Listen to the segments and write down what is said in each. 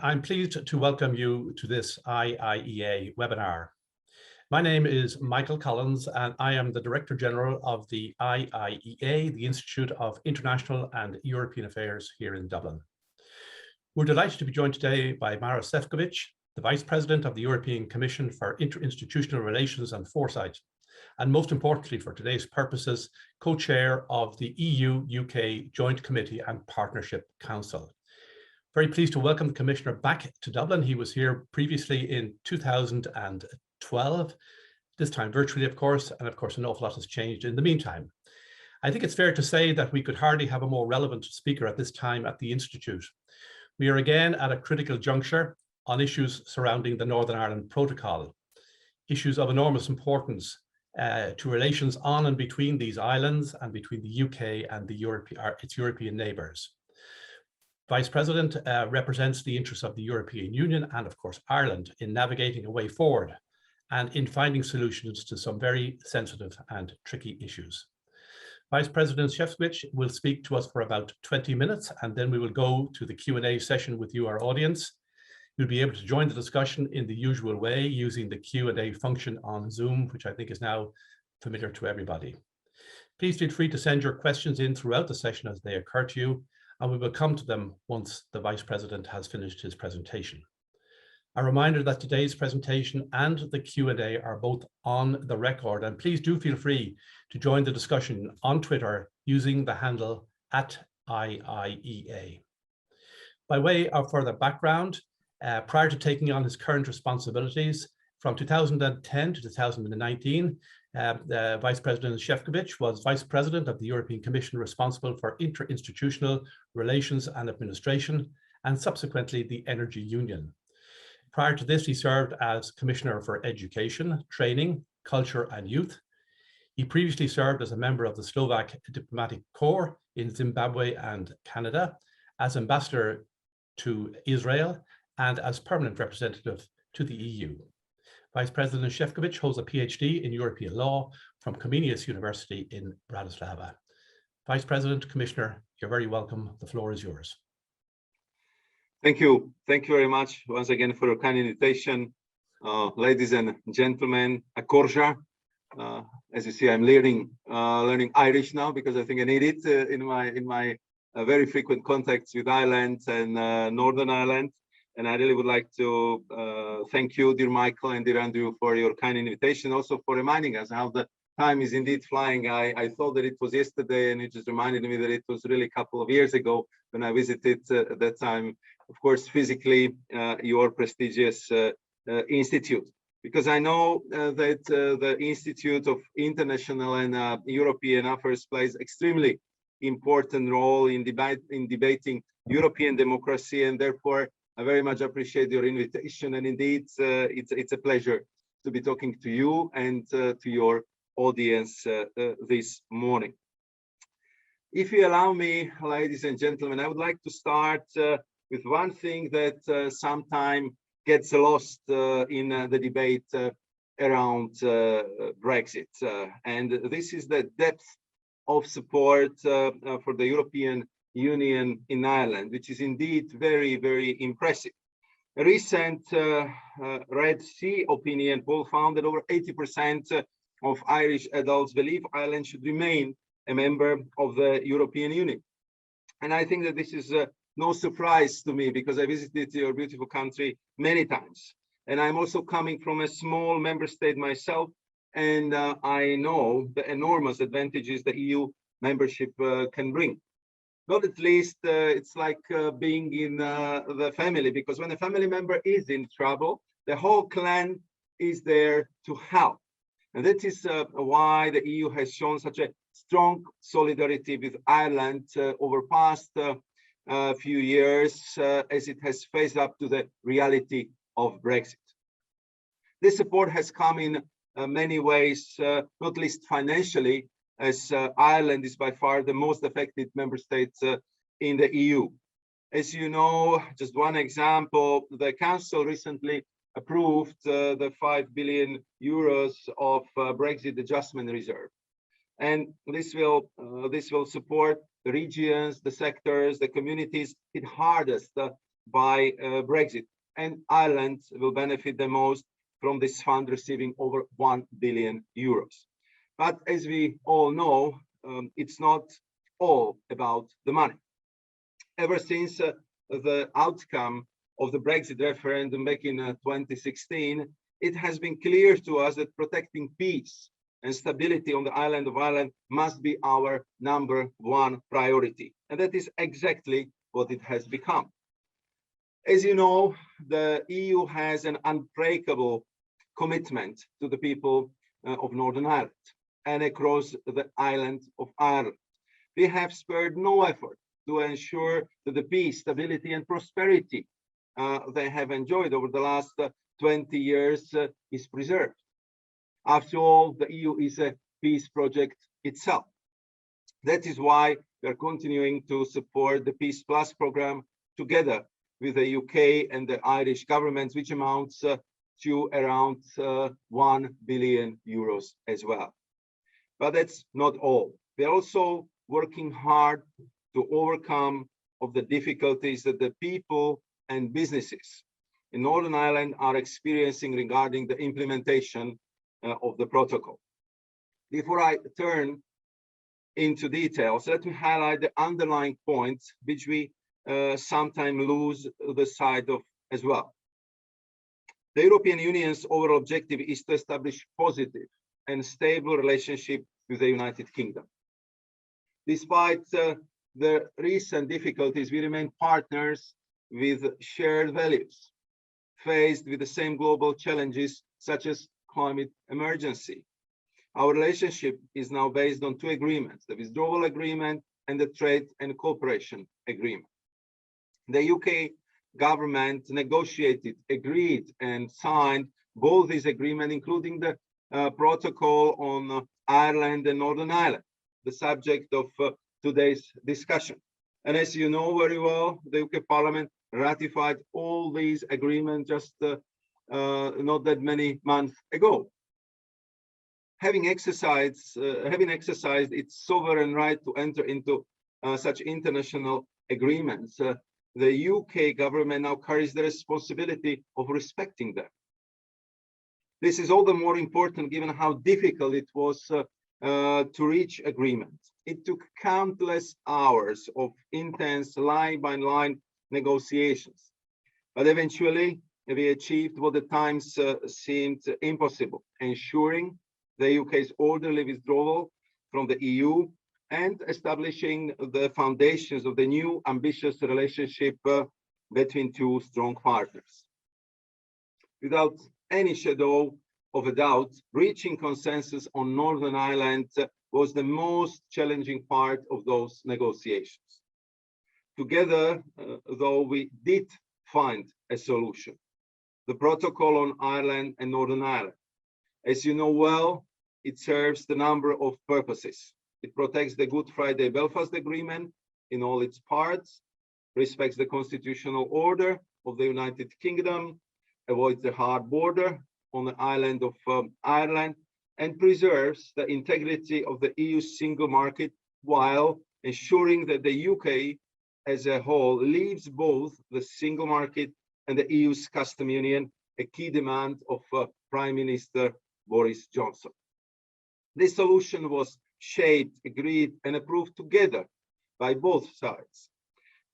I'm pleased to welcome you to this IIEA webinar. My name is Michael Collins, and I am the Director General of the IIEA, the Institute of International and European Affairs here in Dublin. We're delighted to be joined today by Maroš Šefčovič, the Vice President of the European Commission for Interinstitutional Relations and Foresight, and most importantly for today's purposes, co-chair of the EU-UK Joint Committee and Partnership Council. Very pleased to welcome the Commissioner back to Dublin. He was here previously in 2012, this time virtually, of course, and of course an awful lot has changed in the meantime. I think it's fair to say that we could hardly have a more relevant speaker at this time at the Institute. We are again at a critical juncture on issues surrounding the Northern Ireland Protocol, issues of enormous importance to relations on and between these islands and between the UK and its European neighbours. Vice President represents the interests of the European Union and of course Ireland in navigating a way forward and in finding solutions to some very sensitive and tricky issues. Vice President Šefčovič will speak to us for about 20 minutes and then we will go to the Q&A session with you, our audience. You'll be able to join the discussion in the usual way using the Q&A function on Zoom, which I think is now familiar to everybody. Please feel free to send your questions in throughout the session as they occur to you, and we will come to them once the Vice President has finished his presentation. A reminder that today's presentation and the Q&A are both on the record, and please do feel free to join the discussion on Twitter using the handle @IIEA. By way of further background, prior to taking on his current responsibilities, from 2010 to 2019, Vice President Šefčovič was Vice President of the European Commission responsible for interinstitutional relations and administration, and subsequently the Energy Union. Prior to this, he served as Commissioner for Education, Training, Culture and Youth. He previously served as a member of the Slovak Diplomatic Corps in Zimbabwe and Canada, as Ambassador to Israel, and as permanent representative to the EU. Vice President Šefčovič holds a PhD in European law from Comenius University in Bratislava. Vice President, Commissioner, you're very welcome. The floor is yours. Thank you. Thank you very much once again for your kind invitation. Ladies and gentlemen, Akorja. As you see, I'm learning Irish now because I think I need it in my very frequent contacts with Ireland and Northern Ireland. And I really would like to thank you, dear Michael and dear Andrew, for your kind invitation, also for reminding us how the time is indeed flying. I thought that it was yesterday, and it just reminded me that it was really a couple of years ago when I visited at that time, of course, physically, your prestigious institute. Because I know that the Institute of International and European Affairs plays extremely important role in debating European democracy, and therefore I very much appreciate your invitation, and indeed it's a pleasure to be talking to you and to your audience this morning. If you allow me, ladies and gentlemen, I would like to start with one thing that sometimes gets lost in the debate around Brexit, and this is the depth of support for the European Union in Ireland, which is indeed very, very impressive. A recent Red Sea opinion poll found that over 80% of Irish adults believe Ireland should remain a member of the European Union. And I think that this is no surprise to me because I visited your beautiful country many times. And I'm also coming from a small member state myself, and I know the enormous advantages the EU membership can bring. Not at least it's like being in the family, because when a family member is in trouble, the whole clan is there to help. And that is why the EU has shown such a strong solidarity with Ireland over past few years as it has faced up to the reality of Brexit. This support has come in many ways, not least financially, as Ireland is by far the most affected member state in the EU. As you know, just one example, the Council recently approved the 5 billion euros of Brexit adjustment reserve. And this will support the regions, the sectors, the communities hit hardest by Brexit, and Ireland will benefit the most from this fund, receiving over 1 billion euros. But as we all know, it's not all about the money. Ever since the outcome of the Brexit referendum back in 2016, it has been clear to us that protecting peace and stability on the island of Ireland must be our #1 priority. And that is exactly what it has become. As you know, the EU has an unbreakable commitment to the people of Northern Ireland and across the island of Ireland. We have spared no effort to ensure that the peace, stability, and prosperity they have enjoyed over the last 20 years is preserved. After all, the EU is a peace project itself. That is why we are continuing to support the Peace Plus program together with the UK and the Irish governments, which amounts to around 1 billion euros as well. But that's not all. We're also working hard to overcome of the difficulties that the people and businesses in Northern Ireland are experiencing regarding the implementation of the protocol. Before I turn into details, let me highlight the underlying points which we sometimes lose the sight of as well. The European Union's overall objective is to establish positive and stable relationship with the United Kingdom. Despite the recent difficulties, we remain partners with shared values, faced with the same global challenges such as climate emergency. Our relationship is now based on 2 agreements, the Withdrawal Agreement and the Trade and Cooperation Agreement. The UK government negotiated, agreed, and signed both these agreements, including the protocol on Ireland and Northern Ireland, the subject of today's discussion. And as you know very well, the UK Parliament ratified all these agreements just not that many months ago. Having exercised its sovereign right to enter into such international agreements, the UK government now carries the responsibility of respecting them. This is all the more important given how difficult it was to reach agreement. It took countless hours of intense line-by-line negotiations, but eventually we achieved what at times seemed impossible, ensuring the UK's orderly withdrawal from the EU and establishing the foundations of the new ambitious relationship between 2 strong partners. Without any shadow of a doubt, reaching consensus on Northern Ireland was the most challenging part of those negotiations. Together, though, we did find a solution, the protocol on Ireland and Northern Ireland. As you know well, it serves the number of purposes. It protects the Good Friday Belfast Agreement in all its parts, respects the constitutional order of the United Kingdom, avoids the hard border on the island of Ireland, and preserves the integrity of the EU single market while ensuring that the UK as a whole leaves both the single market and the EU's custom union, a key demand of Prime Minister Boris Johnson. This solution was shaped, agreed, and approved together by both sides.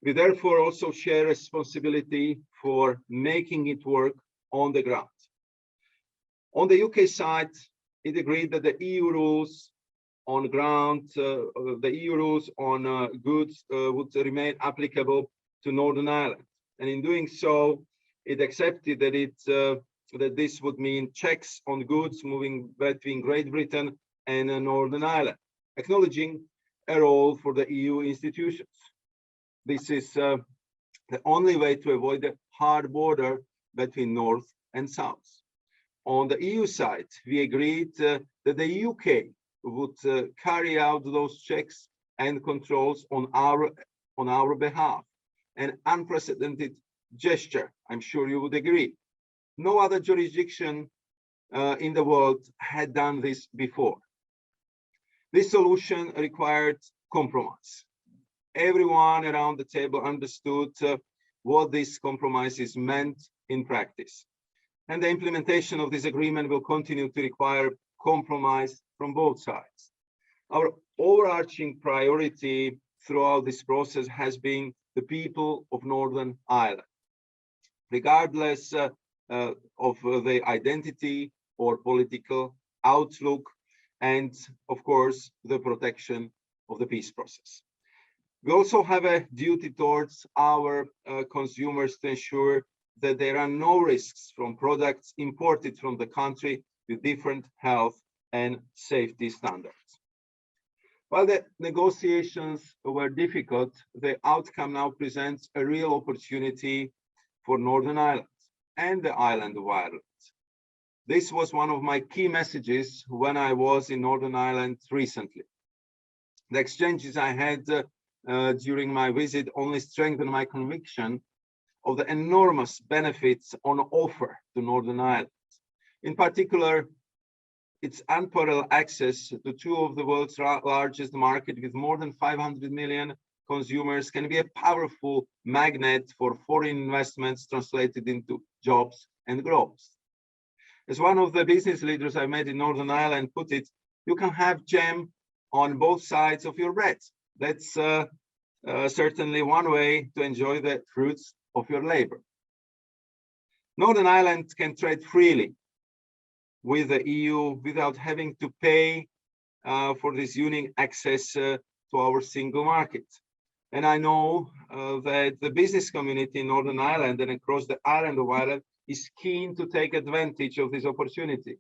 We therefore also share responsibility for making it work on the ground. On the UK side, it agreed that the EU rules on ground, the EU rules on goods would remain applicable to Northern Ireland. And in doing so, it accepted that that this would mean checks on goods moving between Great Britain and Northern Ireland, acknowledging a role for the EU institutions. This is the only way to avoid the hard border between North and South. On the EU side, we agreed that the UK would carry out those checks and controls on our behalf, an unprecedented gesture. I'm sure you would agree. No other jurisdiction in the world had done this before. This solution required compromise. Everyone around the table understood what this compromise is meant in practice. And the implementation of this agreement will continue to require compromise from both sides. Our overarching priority throughout this process has been the people of Northern Ireland, regardless of their identity or political outlook, and of course, the protection of the peace process. We also have a duty towards our consumers to ensure that there are no risks from products imported from the country with different health and safety standards. While the negotiations were difficult, the outcome now presents a real opportunity for Northern Ireland and the island of Ireland. This was one of my key messages when I was in Northern Ireland recently. The exchanges I had during my visit only strengthened my conviction of the enormous benefits on offer to Northern Ireland. In particular, its unparalleled access to two of the world's largest markets with more than 500 million consumers can be a powerful magnet for foreign investments translated into jobs and growth. As one of the business leaders I met in Northern Ireland put it, you can have jam on both sides of your bread. That's certainly one way to enjoy the fruits of your labor. Northern Ireland can trade freely with the EU without having to pay for this unique access to our single market. And I know that the business community in Northern Ireland and across the island of Ireland is keen to take advantage of this opportunity.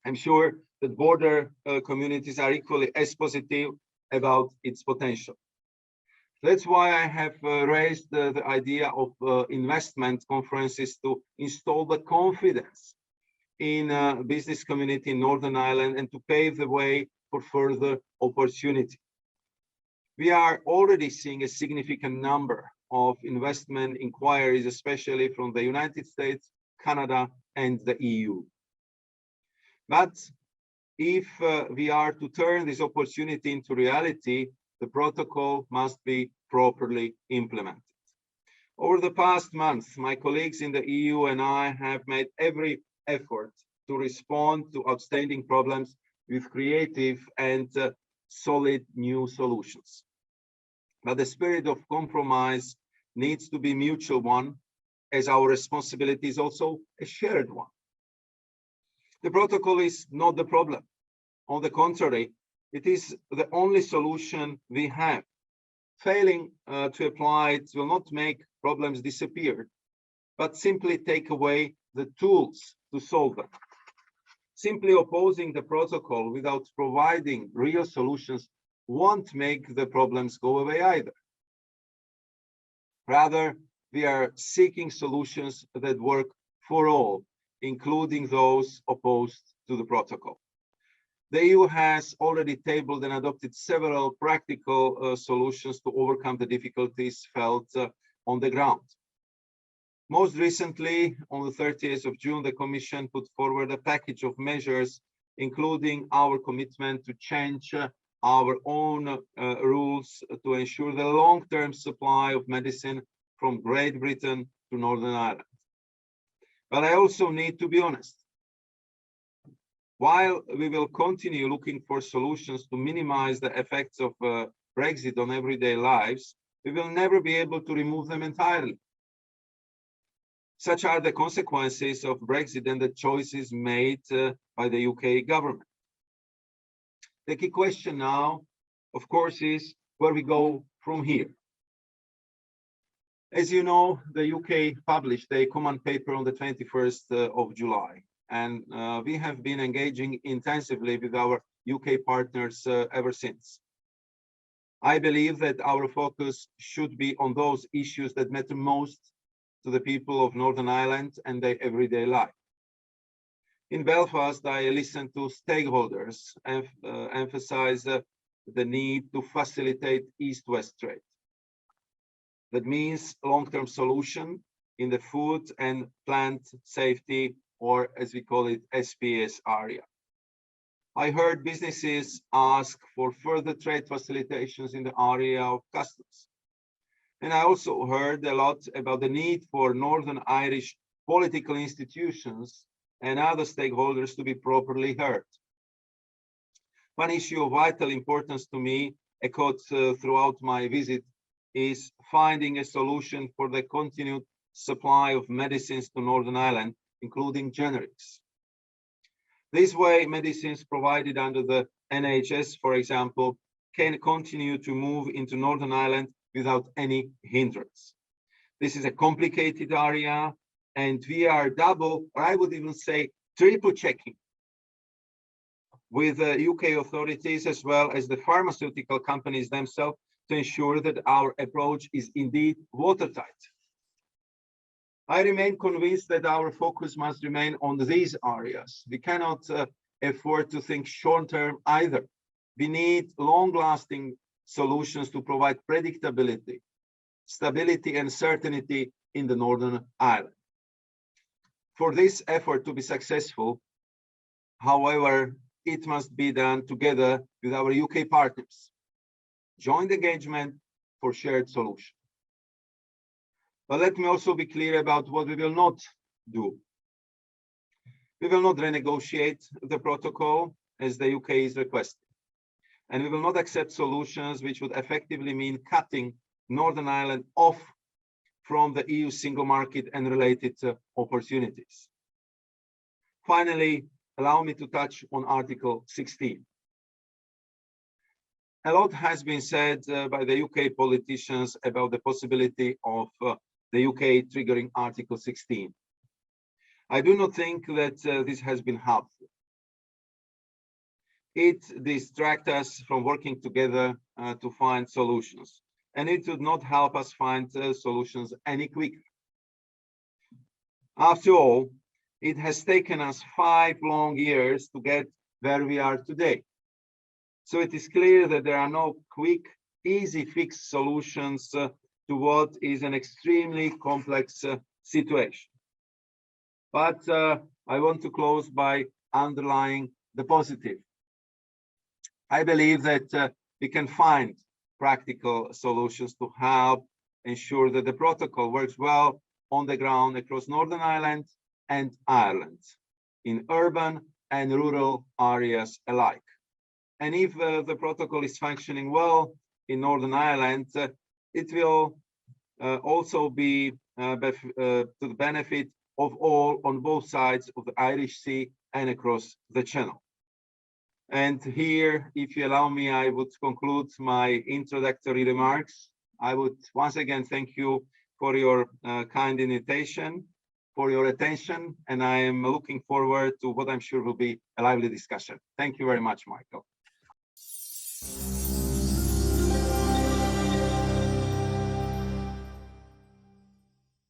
I'm sure that border communities are equally as positive about its potential. That's why I have raised the idea of investment conferences to install the confidence in business community in Northern Ireland and to pave the way for further opportunity. We are already seeing a significant number of investment inquiries, especially from the United States, Canada, and the EU. But if we are to turn this opportunity into reality, the protocol must be properly implemented. Over the past month, my colleagues in the EU and I have made every effort to respond to outstanding problems with creative and solid new solutions. But the spirit of compromise needs to be a mutual one, as our responsibility is also a shared one. The protocol is not the problem. On the contrary, it is the only solution we have. Failing to apply it will not make problems disappear, but simply take away the tools to solve them. Simply opposing the protocol without providing real solutions won't make the problems go away either. Rather, we are seeking solutions that work for all, including those opposed to the protocol. The EU has already tabled and adopted several practical solutions to overcome the difficulties felt on the ground. Most recently, on the 30th of June, the Commission put forward a package of measures, including our commitment to change our own rules to ensure the long-term supply of medicine from Great Britain to Northern Ireland. But I also need to be honest. While we will continue looking for solutions to minimize the effects of Brexit on everyday lives, we will never be able to remove them entirely. Such are the consequences of Brexit and the choices made by the UK government. The key question now, of course, is where we go from here. As you know, the UK published a common paper on the 21st of July, and we have been engaging intensively with our UK partners ever since. I believe that our focus should be on those issues that matter most to the people of Northern Ireland and their everyday life. In Belfast, I listened to stakeholders and emphasize the need to facilitate East-West trade. That means long-term solution in the food and plant safety, or as we call it, SPS area. I heard businesses ask for further trade facilitations in the area of customs. And I also heard a lot about the need for Northern Irish political institutions and other stakeholders to be properly heard. One issue of vital importance to me, echoed throughout my visit, is finding a solution for the continued supply of medicines to Northern Ireland, including generics. This way, medicines provided under the NHS, for example, can continue to move into Northern Ireland without any hindrance. This is a complicated area, and we are double, or I would even say triple checking with the UK authorities as well as the pharmaceutical companies themselves to ensure that our approach is indeed watertight. I remain convinced that our focus must remain on these areas. We cannot afford to think short-term either. We need long-lasting solutions to provide predictability, stability, and certainty in the Northern Ireland. For this effort to be successful, however, it must be done together with our UK partners. Joint engagement for shared solution. But let me also be clear about what we will not do. We will not renegotiate the protocol as the UK is requesting. And we will not accept solutions which would effectively mean cutting Northern Ireland off from the EU single market and related opportunities. Finally, allow me to touch on Article 16. A lot has been said by the UK politicians about the possibility of the UK triggering Article 16. I do not think that this has been helpful. It distracts us from working together to find solutions, and it would not help us find solutions any quicker. After all, it has taken us 5 long years to get where we are today. So it is clear that there are no quick, easy fix solutions to what is an extremely complex situation. But I want to close by underlining the positive. I believe that we can find practical solutions to help ensure that the protocol works well on the ground across Northern Ireland and Ireland, in urban and rural areas alike. And if the protocol is functioning well in Northern Ireland, it will also be to the benefit of all on both sides of the Irish Sea and across the Channel. And here, if you allow me, I would conclude my introductory remarks. I would once again thank you for your kind invitation, for your attention, and I am looking forward to what I'm sure will be a lively discussion. Thank you very much, Michael.